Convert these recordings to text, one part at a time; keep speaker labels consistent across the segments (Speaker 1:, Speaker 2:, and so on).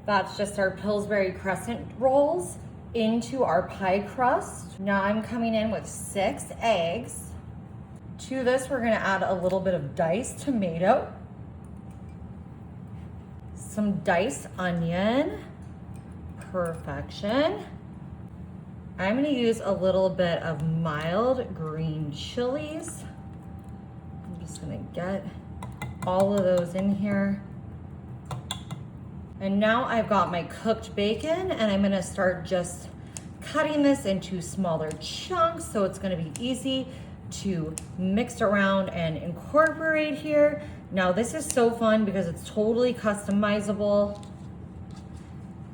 Speaker 1: That's just our Pillsbury crescent rolls into our pie crust. Now I'm coming in with 6 eggs. To this, we're gonna add a little bit of diced tomato, some diced onion, perfection. I'm gonna use a little bit of mild green chilies. I'm just gonna get all of those in here. And now I've got my cooked bacon, and I'm gonna start just cutting this into smaller chunks so it's gonna be easy to mix around and incorporate here. Now this is so fun because it's totally customizable.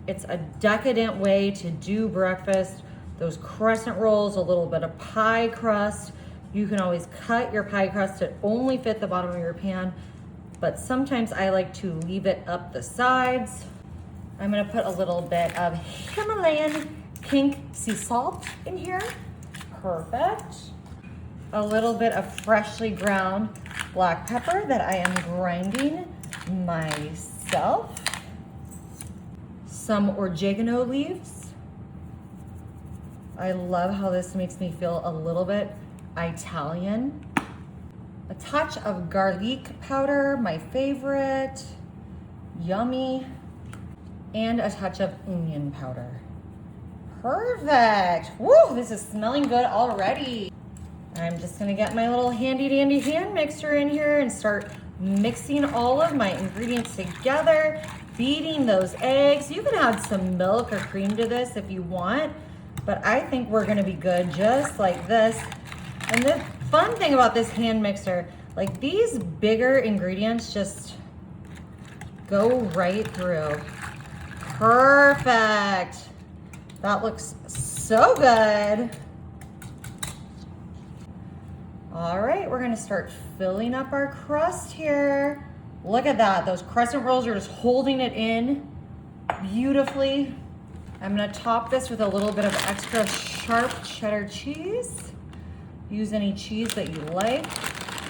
Speaker 1: It's a decadent way to do breakfast. Those crescent rolls, a little bit of pie crust. You can always cut your pie crust to only fit the bottom of your pan, but sometimes I like to leave it up the sides. I'm gonna put a little bit of Himalayan pink sea salt in here. Perfect. A little bit of freshly ground black pepper that I am grinding myself. Some oregano leaves. I love how this makes me feel a little bit Italian. A touch of garlic powder, my favorite. Yummy. And a touch of onion powder. Perfect. Woo, this is smelling good already. I'm just gonna get my little handy dandy hand mixer in here and start mixing all of my ingredients together, beating those eggs. You can add some milk or cream to this if you want, but I think we're gonna be good just like this. And the fun thing about this hand mixer, like these bigger ingredients just go right through. Perfect. That looks so good. All right, we're gonna start filling up our crust here. Look at that, those crescent rolls are just holding it in beautifully. I'm gonna top this with a little bit of extra sharp cheddar cheese. Use any cheese that you like.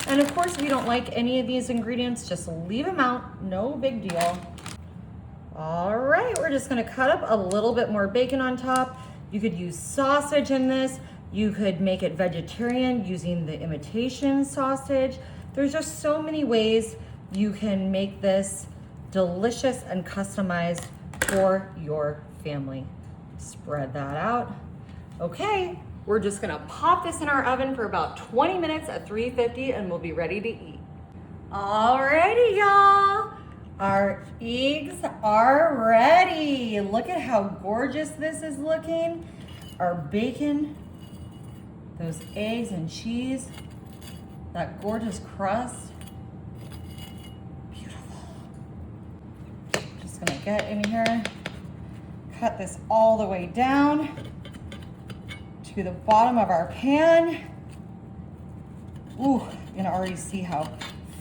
Speaker 1: And of course, if you don't like any of these ingredients, just leave them out, no big deal. All right, we're just gonna cut up a little bit more bacon on top. You could use sausage in this. You could make it vegetarian using the imitation sausage. There's just so many ways you can make this delicious and customized for your family. Spread that out. Okay, we're just gonna pop this in our oven for about 20 minutes at 350 and we'll be ready to eat. Alrighty, y'all. Our eggs are ready. Look at how gorgeous this is looking. Our bacon, those eggs and cheese, that gorgeous crust. Beautiful. Just gonna get in here, cut this all the way down to the bottom of our pan. Ooh, you can already see how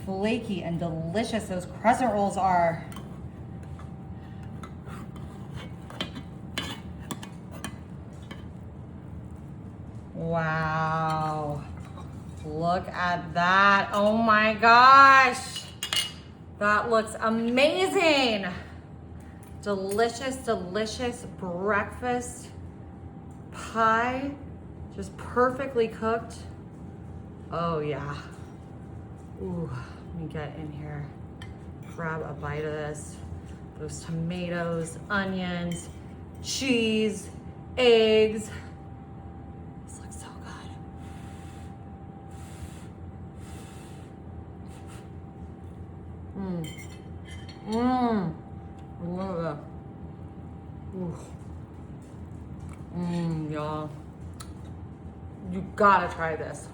Speaker 1: flaky and delicious those crescent rolls are. Wow, look at that. Oh my gosh, that looks amazing. Delicious, delicious breakfast pie, just perfectly cooked. Oh yeah. Ooh, let me get in here, grab a bite of this. Those tomatoes, onions, cheese, eggs. This looks so good. I love that. Ooh. Y'all. You gotta try this.